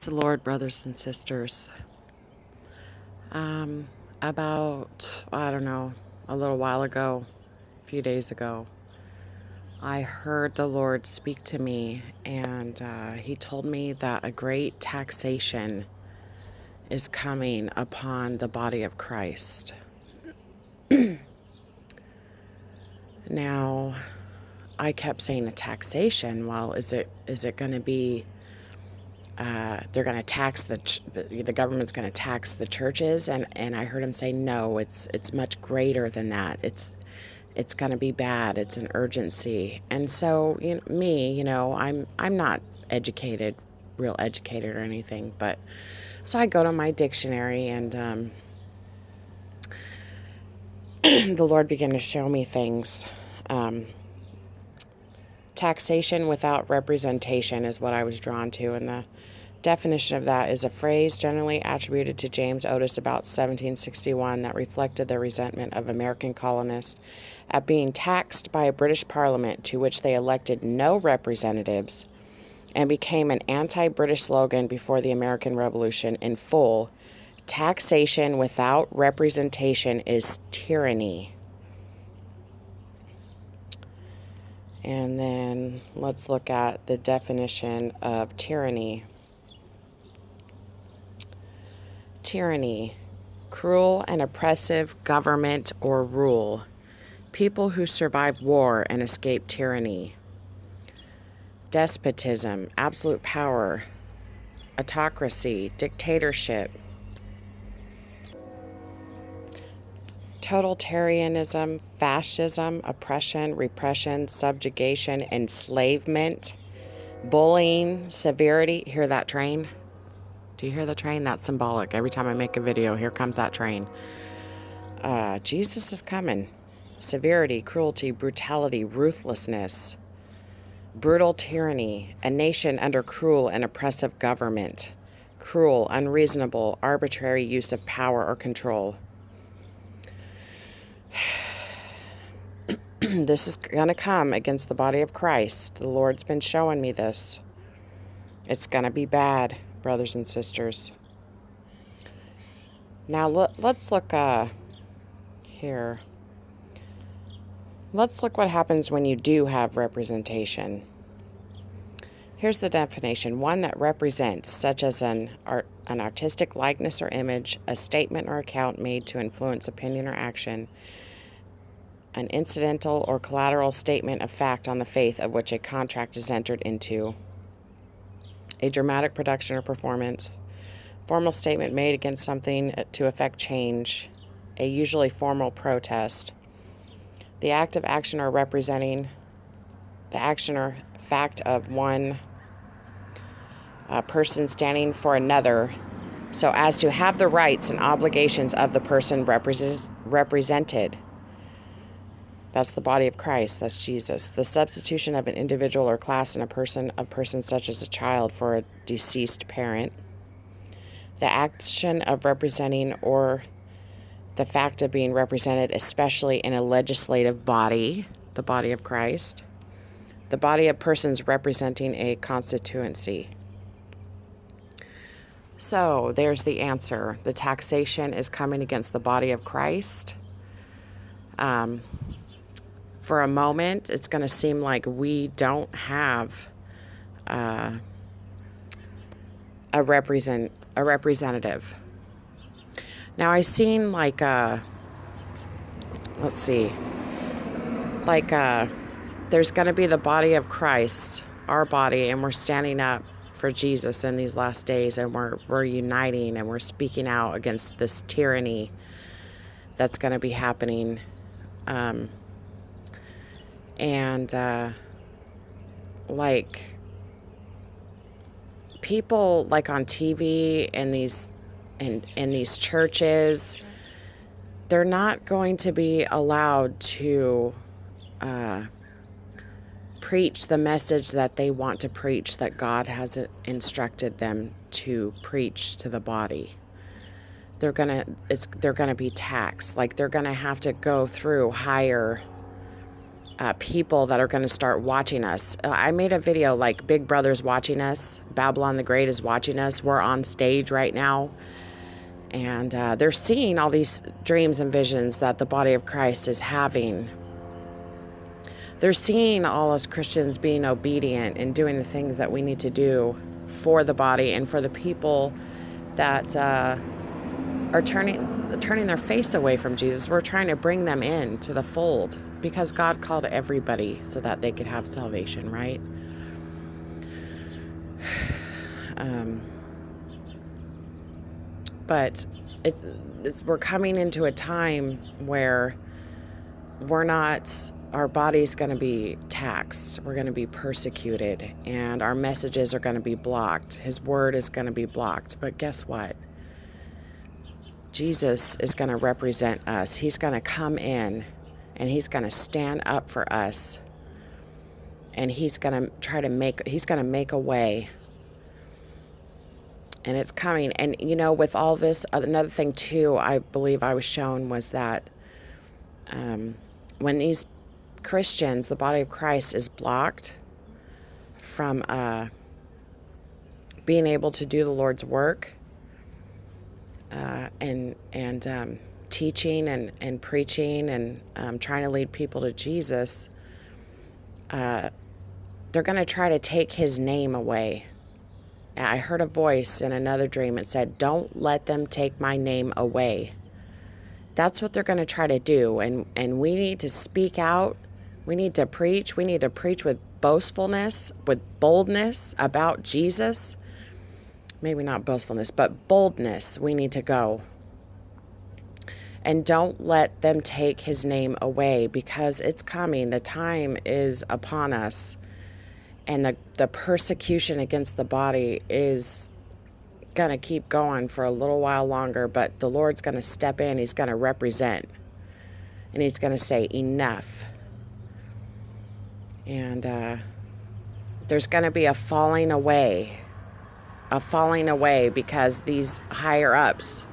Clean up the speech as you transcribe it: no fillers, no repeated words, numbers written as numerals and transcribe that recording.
Praise the Lord, brothers and sisters. About, I don't know, a little while ago, a few days ago, I heard the Lord speak to me, and He told me that a great taxation is coming upon the body of Christ. Now, I kept saying a taxation. Well, is it going to be? They're going to tax the government's going to tax the churches, and I heard him say no. It's much greater than that. It's going to be bad. It's an urgency. And so I'm not educated, real educated or anything, but so I go to my dictionary, and the Lord began to show me things. Taxation without representation is what I was drawn to, and the definition of that is a phrase generally attributed to James Otis about 1761 that reflected the resentment of American colonists at being taxed by a British Parliament to which they elected no representatives, and became an anti-British slogan before the American Revolution in full. Taxation without representation is tyranny. And then let's look at the definition of tyranny. Tyranny, cruel and oppressive government or rule. People who survive war and escape tyranny. Despotism, absolute power. Autocracy, dictatorship. Totalitarianism, fascism, oppression, repression, subjugation, enslavement, bullying, severity. Hear that train? Do you hear the train? That's symbolic. Every time I make a video, here comes that train. Jesus is coming. Severity, cruelty, brutality, ruthlessness, brutal tyranny, a nation under cruel and oppressive government, cruel, unreasonable, arbitrary use of power or control. This is going to come against the body of Christ. The Lord's been showing me this. It's going to be bad, brothers and sisters. Now, let's look here. Let's look what happens when you do have representation. Here's the definition. One that represents, such as an artistic likeness or image, a statement or account made to influence opinion or action, an incidental or collateral statement of fact on the faith of which a contract is entered into, a dramatic production or performance, formal statement made against something to effect change, a usually formal protest, the act of action or representing the action or fact of one person standing for another so as to have the rights and obligations of the person represented. That's the body of Christ. That's Jesus. The substitution of an individual or class in a person such as a child for a deceased parent. The action of representing or the fact of being represented, especially in a legislative body, the body of Christ. The body of persons representing a constituency. So there's the answer. The taxation is coming against the body of Christ. For a moment, it's going to seem like we don't have a representative. Now, I seen there's going to be the body of Christ, our body, and we're standing up for Jesus in these last days, and we're uniting, and we're speaking out against this tyranny that's going to be happening. People like on TV and in these churches, they're not going to be allowed to preach the message that they want to preach, that God has instructed them to preach to the body. They're gonna be taxed. Like, they're gonna have to go through higher people that are going to start watching us. I made a video like Big Brother's watching us. Babylon the Great is watching us. We're on stage right now. And they're seeing all these dreams and visions that the body of Christ is having. They're seeing all us Christians being obedient and doing the things that we need to do for the body and for the people that are turning their face away from Jesus. We're trying to bring them in to the fold because God called everybody so that they could have salvation, right? But we're coming into a time where our body's going to be taxed. We're going to be persecuted, and our messages are going to be blocked. His word is going to be blocked. But guess what? Jesus is going to represent us. He's going to come in, and he's going to stand up for us, and he's going to make a way. And it's coming. And, with all this, another thing, too, I believe I was shown was that when these Christians, the body of Christ, is blocked from being able to do the Lord's work and teaching and preaching and trying to lead people to Jesus, they're going to try to take his name away. I heard a voice in another dream. It said, "Don't let them take my name away." That's what they're going to try to do. And we need to speak out. We need to preach. We need to preach with boastfulness, with boldness about Jesus. Maybe not boastfulness, but boldness. We need to go. And don't let them take his name away, because it's coming. The time is upon us. And the persecution against the body is going to keep going for a little while longer, but the Lord's going to step in. He's going to represent, and he's going to say enough. And there's going to be a falling away because these higher ups